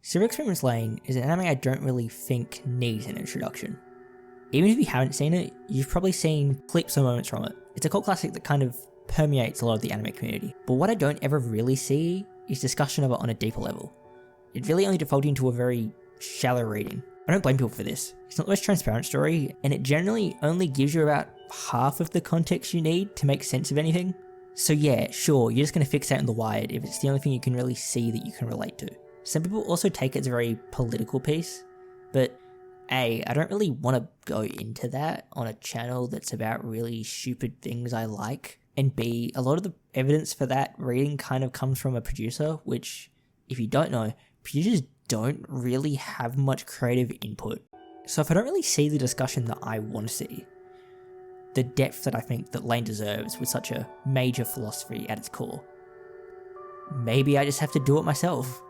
Serial Experiments Lain is an anime I don't really think needs an introduction. Even if you haven't seen it, you've probably seen clips or moments from it. It's a cult classic that kind of permeates a lot of the anime community, but what I don't ever really see is discussion of it on a deeper level. It really only defaulting to a very shallow reading. I don't blame people for this. It's not the most transparent story, and it generally only gives you about half of the context you need to make sense of anything. So yeah, sure, you're just going to fixate on the Wired if it's the only thing you can really see that you can relate to. Some people also take it as a very political piece, but A, I don't really want to go into that on a channel that's about really stupid things I like, and B, a lot of the evidence for that reading kind of comes from a producer, which, if you don't know, producers don't really have much creative input. So if I don't really see the discussion that I want to see, the depth that I think that Lain deserves with such a major philosophy at its core, maybe I just have to do it myself.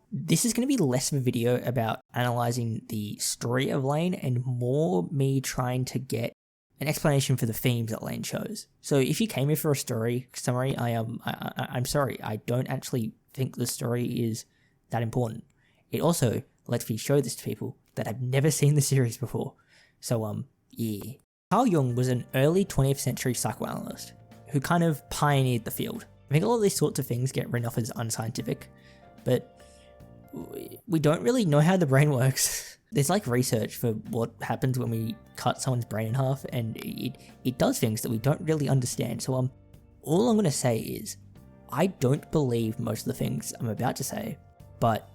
This is going to be less of a video about analysing the story of Lain and more me trying to get an explanation for the themes that Lain chose. So if you came here for a story summary, I'm sorry, I don't actually think the story is that important. It also lets me show this to people that have never seen the series before. So yeah. Carl Jung was an early 20th century psychoanalyst who kind of pioneered the field. I think a lot of these sorts of things get written off as unscientific, but we don't really know how the brain works. There's like research for what happens when we cut someone's brain in half, and it does things that we don't really understand. So all I'm going to say is, I don't believe most of the things I'm about to say, but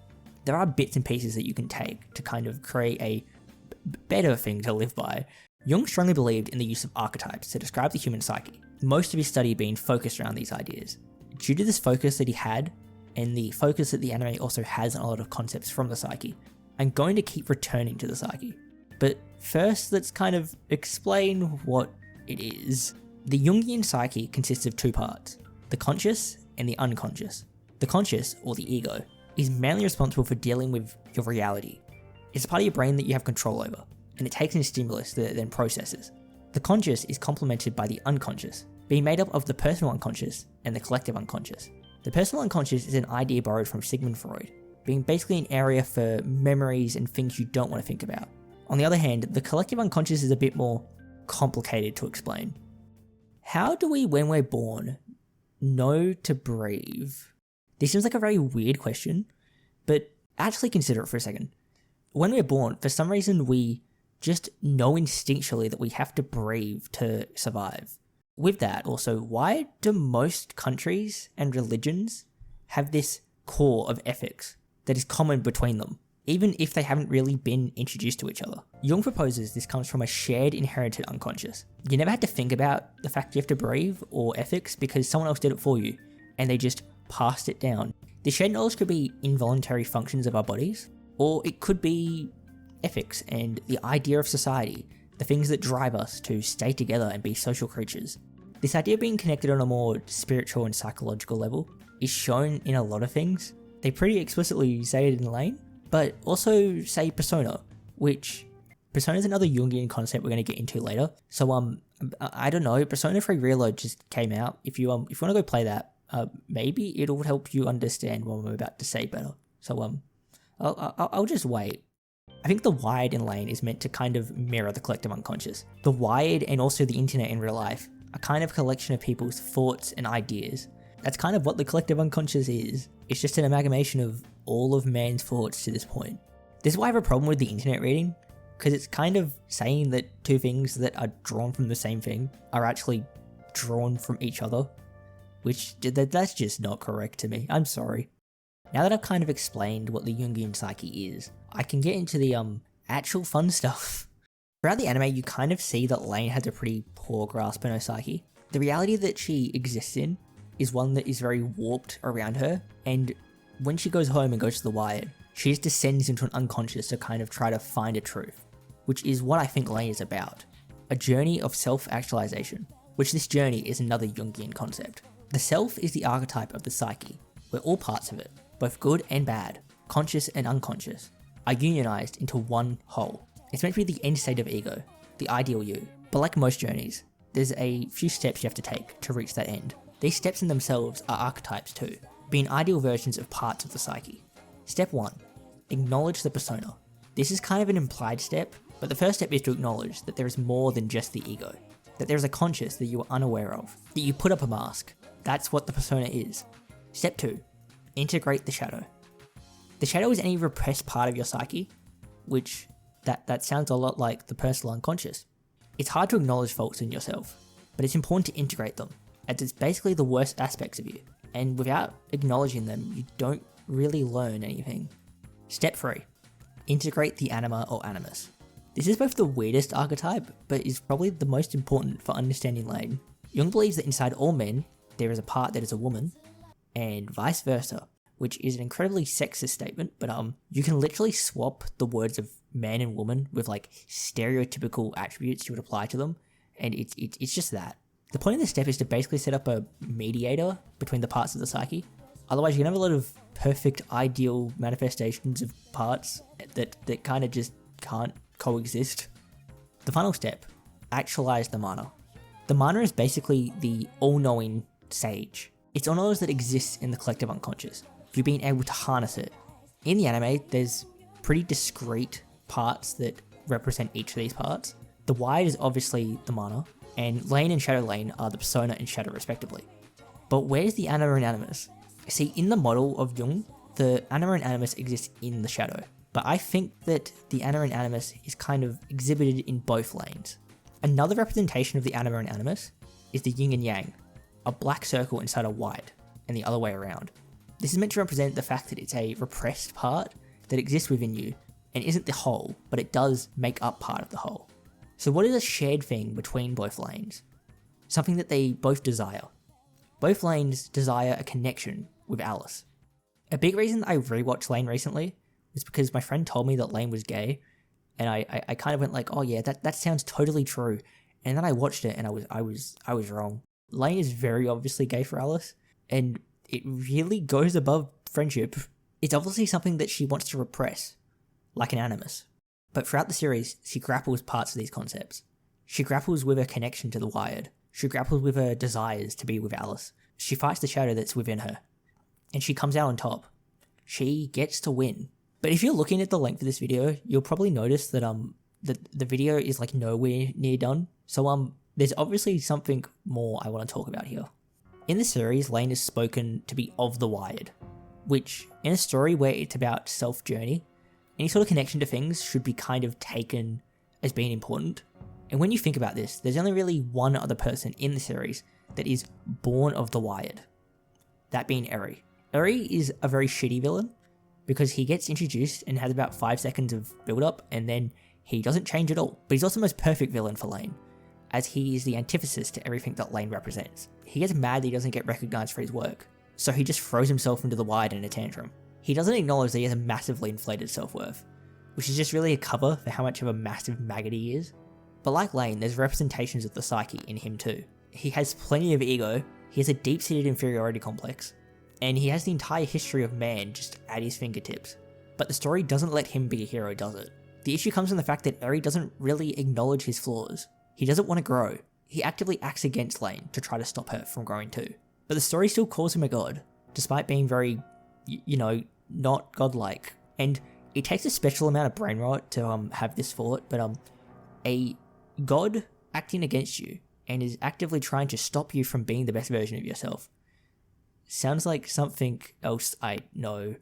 there are bits and pieces that you can take to kind of create a better thing to live by. Jung strongly believed in the use of archetypes to describe the human psyche, most of his study being focused around these ideas. Due to this focus that he had, and the focus that the anime also has on a lot of concepts from the psyche, I'm going to keep returning to the psyche. But first, let's kind of explain what it is. The Jungian psyche consists of two parts, the conscious and the unconscious. The conscious, or the ego, is mainly responsible for dealing with your reality. It's a part of your brain that you have control over, and it takes in stimulus that it then processes. The conscious is complemented by the unconscious, being made up of the personal unconscious and the collective unconscious. The personal unconscious is an idea borrowed from Sigmund Freud, being basically an area for memories and things you don't want to think about. On the other hand, the collective unconscious is a bit more complicated to explain. How do we, when we're born, know to breathe? This seems like a very weird question, but actually consider it for a second. When we're born, for some reason we just know instinctually that we have to breathe to survive. With that also, why do most countries and religions have this core of ethics that is common between them, even if they haven't really been introduced to each other? Jung proposes this comes from a shared inherited unconscious. You never had to think about the fact you have to breathe or ethics because someone else did it for you, and they just passed it down. The shared knowledge could be involuntary functions of our bodies, or it could be ethics and the idea of society, the things that drive us to stay together and be social creatures. This idea of being connected on a more spiritual and psychological level is shown in a lot of things. They pretty explicitly say it in Lain, but also say persona, which persona is another Jungian concept we're going to get into later. So I don't know, Persona 3 Reload just came out. If you want to go play that, maybe it'll help you understand what I'm about to say better. So I'll just wait. I think the Wired in Lain is meant to kind of mirror the collective unconscious. The Wired and also the internet in real life are kind of a collection of people's thoughts and ideas. That's kind of what the collective unconscious is. It's just an amalgamation of all of man's thoughts to this point. This is why I have a problem with the internet reading, because it's kind of saying that two things that are drawn from the same thing are actually drawn from each other, which that's just not correct to me. I'm sorry. Now that I've kind of explained what the Jungian psyche is, I can get into the actual fun stuff. Throughout the anime, you kind of see that Lain has a pretty poor grasp on her psyche. The reality that she exists in is one that is very warped around her, and when she goes home and goes to the Wired, she just descends into an unconscious to kind of try to find a truth, which is what I think Lain is about. A journey of self-actualization, which this journey is another Jungian concept. The self is the archetype of the psyche, where all parts of it, both good and bad, conscious and unconscious, are unionized into one whole. It's meant to be the end state of ego, the ideal you. But like most journeys, there's a few steps you have to take to reach that end. These steps in themselves are archetypes too, being ideal versions of parts of the psyche. Step 1. Acknowledge the persona. This is kind of an implied step, but the first step is to acknowledge that there is more than just the ego. That there is a conscious that you are unaware of, that you put up a mask. That's what the persona is. Step 2. Integrate the shadow. The shadow is any repressed part of your psyche, which that sounds a lot like the personal unconscious. It's hard to acknowledge faults in yourself, but it's important to integrate them, as it's basically the worst aspects of you, and without acknowledging them, you don't really learn anything. Step 3. Integrate the anima or animus. This is both the weirdest archetype, but is probably the most important for understanding Lain. Jung believes that inside all men, there is a part that is a woman, and vice versa, which is an incredibly sexist statement, but you can literally swap the words of man and woman with like stereotypical attributes you would apply to them, and it's just that. The point of this step is to basically set up a mediator between the parts of the psyche. Otherwise, you're gonna have a lot of perfect, ideal manifestations of parts that kind of just can't coexist. The final step, actualize the mana. The mana is basically the all-knowing sage. It's one of those that exists in the collective unconscious. You're being able to harness it. In the anime, there's pretty discrete parts that represent each of these parts. The wide is obviously the mana, and Lain and Shadow Lain are the persona and shadow respectively. But where's the anima and animus? See, in the model of Jung, the anima and animus exist in the shadow, but I think that the anima and animus is kind of exhibited in both lanes. Another representation of the anima and animus is the yin and yang, a black circle inside a white, and the other way around. This is meant to represent the fact that it's a repressed part that exists within you, and isn't the whole, but it does make up part of the whole. So what is a shared thing between both lanes? Something that they both desire. Both lanes desire a connection with Alice. A big reason I rewatched Lain recently was because my friend told me that Lain was gay, and I kind of went like, oh yeah, that sounds totally true. And then I watched it and I was wrong. Lain is very obviously gay for Alice, and it really goes above friendship. It's obviously something that she wants to repress, like an animus. But throughout the series, she grapples parts of these concepts. She grapples with her connection to the wired. She grapples with her desires to be with Alice. She fights the shadow that's within her. And she comes out on top. She gets to win. But if you're looking at the length of this video, you'll probably notice that the video is like nowhere near done. So there's obviously something more I want to talk about here. In the series, Lain is spoken to be of the wired, which in a story where it's about self-journey, any sort of connection to things should be kind of taken as being important. And when you think about this, there's only really one other person in the series that is born of the wired, that being Eri. Eri is a very shitty villain because he gets introduced and has about 5 seconds of build-up and then he doesn't change at all. But he's also the most perfect villain for Lain, as he is the antithesis to everything that Lain represents. He gets mad that he doesn't get recognized for his work, so he just throws himself into the wired in a tantrum. He doesn't acknowledge that he has a massively inflated self-worth, which is just really a cover for how much of a massive maggot he is. But like Lain, there's representations of the psyche in him too. He has plenty of ego, he has a deep-seated inferiority complex, and he has the entire history of man just at his fingertips. But the story doesn't let him be a hero, does it? The issue comes from the fact that Eri doesn't really acknowledge his flaws. He doesn't want to grow. He actively acts against Lain to try to stop her from growing too. But the story still calls him a god, despite being very, not godlike. And it takes a special amount of brain rot to have this thought, but a god acting against you and is actively trying to stop you from being the best version of yourself sounds like something else I know.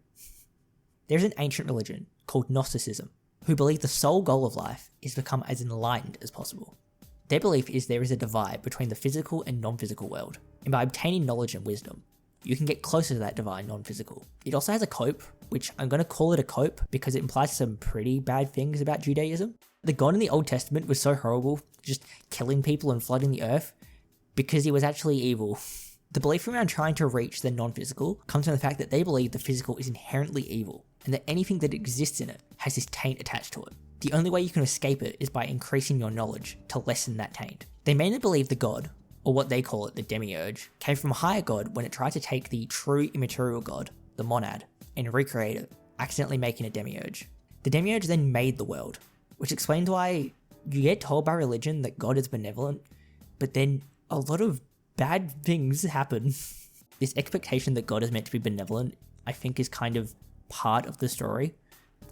There's an ancient religion called Gnosticism who believe the sole goal of life is to become as enlightened as possible. Their belief is there is a divide between the physical and non-physical world, and by obtaining knowledge and wisdom, you can get closer to that divine non-physical. It also has a cope, which I'm going to call it a cope because it implies some pretty bad things about Judaism. The God in the Old Testament was so horrible, just killing people and flooding the earth, because he was actually evil. The belief around trying to reach the non-physical comes from the fact that they believe the physical is inherently evil, and that anything that exists in it has this taint attached to it. The only way you can escape it is by increasing your knowledge to lessen that taint. They mainly believe the god, or what they call it the demiurge, came from a higher god when it tried to take the true immaterial god, the monad, and recreate it, accidentally making a demiurge. The demiurge then made the world, which explains why you get told by religion that God is benevolent, but then a lot of bad things happen. This expectation that God is meant to be benevolent, I think, is kind of part of the story.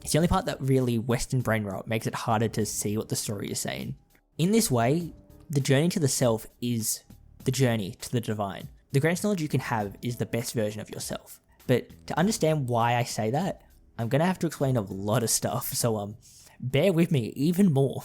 It's the only part that really Western brain rot makes it harder to see what the story is saying. In this way, the journey to the self is the journey to the divine. The greatest knowledge you can have is the best version of yourself. But to understand why I say that, I'm going to have to explain a lot of stuff, so bear with me even more.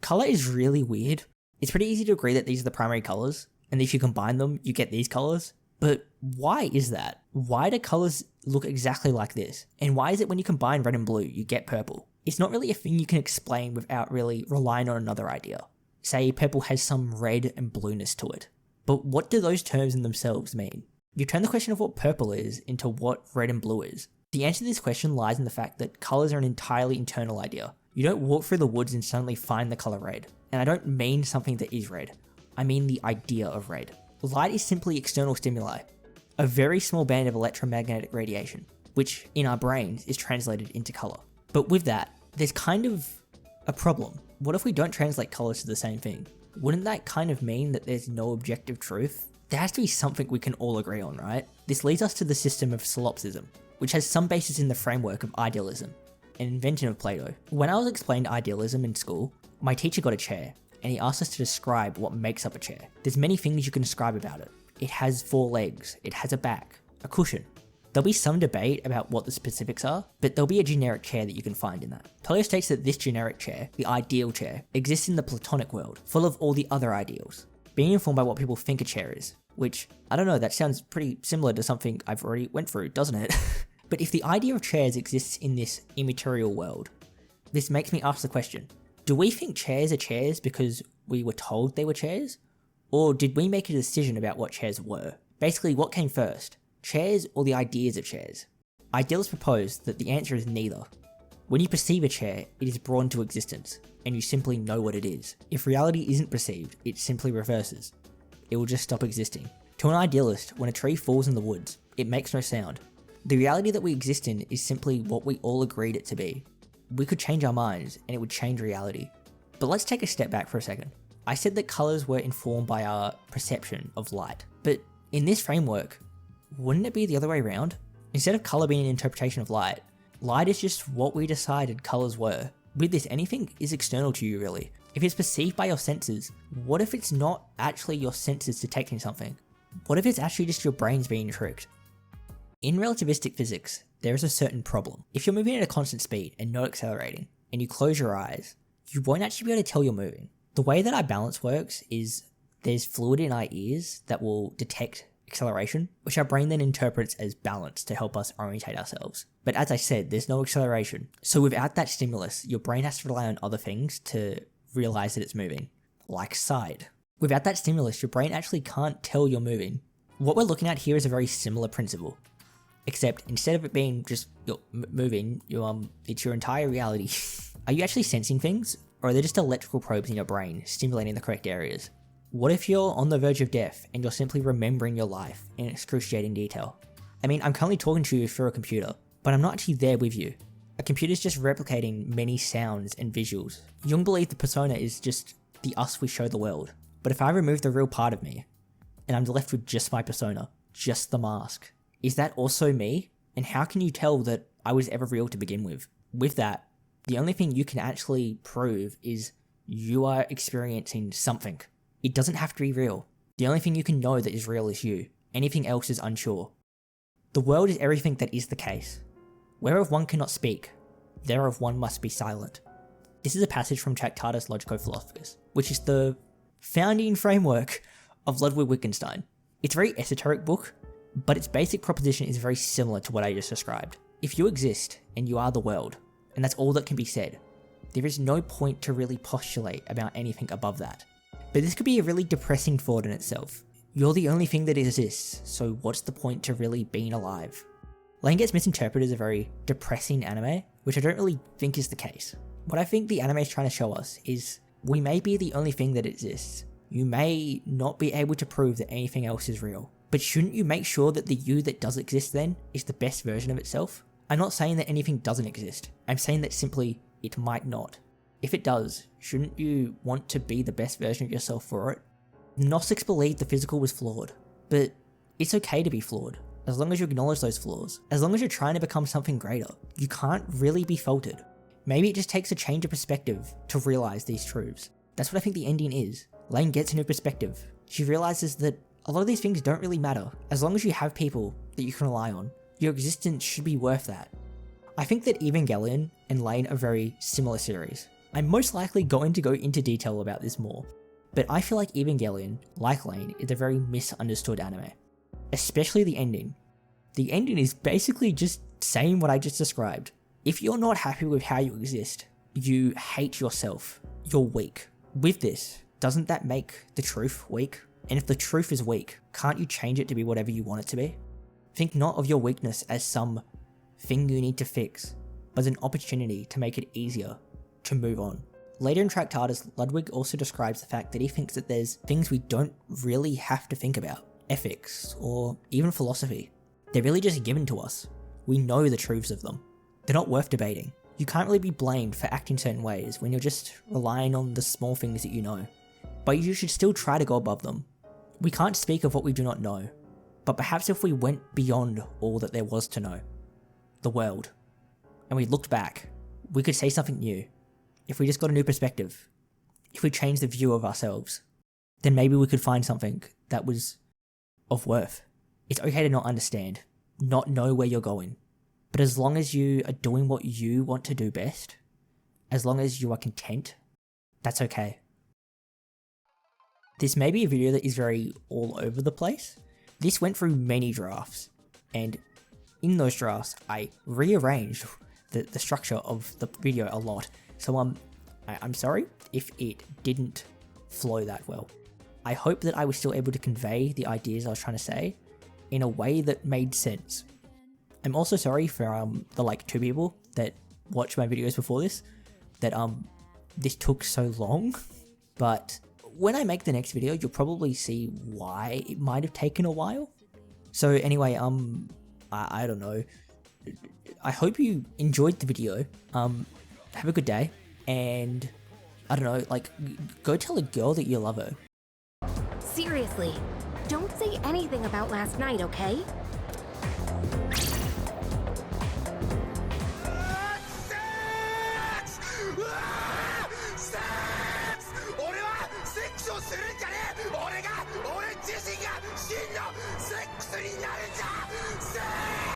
Color is really weird. It's pretty easy to agree that these are the primary colors, and if you combine them, you get these colors. But why is that? Why do colors look exactly like this? And why is it when you combine red and blue, you get purple? It's not really a thing you can explain without really relying on another idea. Say purple has some red and blueness to it. But what do those terms in themselves mean? You turn the question of what purple is into what red and blue is. The answer to this question lies in the fact that colors are an entirely internal idea. You don't walk through the woods and suddenly find the color red. And I don't mean something that is red. I mean the idea of red. Light is simply external stimuli, a very small band of electromagnetic radiation, which in our brains is translated into color. But with that, there's kind of a problem. What if we don't translate colors to the same thing? Wouldn't that kind of mean that there's no objective truth? There has to be something we can all agree on, right? This leads us to the system of solipsism, which has some basis in the framework of idealism, an invention of Plato. When I was explained idealism in school, my teacher got a chair, and he asked us to describe what makes up a chair. There's many things you can describe about it. It has 4 legs, it has a back, a cushion. There'll be some debate about what the specifics are, but there'll be a generic chair that you can find in that. Plato states that this generic chair, the ideal chair, exists in the Platonic world, full of all the other ideals, being informed by what people think a chair is, which, I don't know, that sounds pretty similar to something I've already went through, doesn't it? But if the idea of chairs exists in this immaterial world, this makes me ask the question, do we think chairs are chairs because we were told they were chairs? Or did we make a decision about what chairs were? Basically, what came first? Chairs or the ideas of chairs? Idealists propose that the answer is neither. When you perceive a chair, it is brought into existence, and you simply know what it is. If reality isn't perceived, it simply reverses. It will just stop existing. To an idealist, when a tree falls in the woods, it makes no sound. The reality that we exist in is simply what we all agreed it to be. We could change our minds, and it would change reality. But let's take a step back for a second. I said that colours were informed by our perception of light, but in this framework, wouldn't it be the other way around? Instead of colour being an interpretation of light, light is just what we decided colours were. With this, anything is external to you really. If it's perceived by your senses, what if it's not actually your senses detecting something? What if it's actually just your brains being tricked? In relativistic physics, there is a certain problem. If you're moving at a constant speed and not accelerating, and you close your eyes, you won't actually be able to tell you're moving. The way that our balance works is there's fluid in our ears that will detect acceleration, which our brain then interprets as balance to help us orientate ourselves. But as I said, there's no acceleration. So without that stimulus, your brain has to rely on other things to realize that it's moving, like sight. Without that stimulus, your brain actually can't tell you're moving. What we're looking at here is a very similar principle, except instead of it being just you're moving, it's your entire reality. Are you actually sensing things, or are they just electrical probes in your brain stimulating the correct areas? What if you're on the verge of death and you're simply remembering your life in excruciating detail? I mean, I'm currently talking to you through a computer, but I'm not actually there with you. A computer's just replicating many sounds and visuals. Jung believed the persona is just the us we show the world. But if I remove the real part of me, and I'm left with just my persona, just the mask, is that also me? And how can you tell that I was ever real to begin with? With that, the only thing you can actually prove is you are experiencing something. It doesn't have to be real. The only thing you can know that is real is you. Anything else is unsure. The world is everything that is the case. Whereof one cannot speak, thereof one must be silent. This is a passage from Tractatus Logico-Philosophicus, which is the founding framework of Ludwig Wittgenstein. It's a very esoteric book, but its basic proposition is very similar to what I just described. If you exist and you are the world, and that's all that can be said, there is no point to really postulate about anything above that. But this could be a really depressing thought in itself. You're the only thing that exists, so what's the point to really being alive? Lain gets misinterpreted as a very depressing anime, which I don't really think is the case. What I think the anime is trying to show us is we may be the only thing that exists. You may not be able to prove that anything else is real, but shouldn't you make sure that the you that does exist then is the best version of itself? I'm not saying that anything doesn't exist. I'm saying that simply it might not. If it does, shouldn't you want to be the best version of yourself for it? The Gnostics believed the physical was flawed, but it's okay to be flawed, as long as you acknowledge those flaws. As long as you're trying to become something greater, you can't really be faulted. Maybe it just takes a change of perspective to realize these truths. That's what I think the ending is. Lain gets a new perspective. She realizes that a lot of these things don't really matter. As long as you have people that you can rely on, your existence should be worth that. I think that Evangelion and Lain are very similar series. I'm most likely going to go into detail about this more, but I feel like Evangelion, like Lain, is a very misunderstood anime. Especially the ending. The ending is basically just saying what I just described. If you're not happy with how you exist, you hate yourself, you're weak. With this, doesn't that make the truth weak? And if the truth is weak, can't you change it to be whatever you want it to be? Think not of your weakness as some thing you need to fix, but as an opportunity to make it easier to move on. Later in Tractatus, Ludwig also describes the fact that he thinks that there's things we don't really have to think about. Ethics, or even philosophy. They're really just given to us. We know the truths of them. They're not worth debating. You can't really be blamed for acting certain ways when you're just relying on the small things that you know. But you should still try to go above them. We can't speak of what we do not know, but perhaps if we went beyond all that there was to know, the world, and we looked back, we could say something new. If we just got a new perspective, if we changed the view of ourselves, then maybe we could find something that was of worth. It's okay to not understand, not know where you're going, but as long as you are doing what you want to do best, as long as you are content, that's okay. This may be a video that is very all over the place. This went through many drafts, and in those drafts, I rearranged the structure of the video a lot. So I'm sorry if it didn't flow that well. I hope that I was still able to convey the ideas I was trying to say in a way that made sense. I'm also sorry for the like 2 people that watched my videos before this, that this took so long, but when I make the next video, you'll probably see why it might have taken a while. So anyway, I don't know. I hope you enjoyed the video. Have a good day, and I don't know, like, go tell a girl that you love her. Seriously, don't say anything about last night, okay?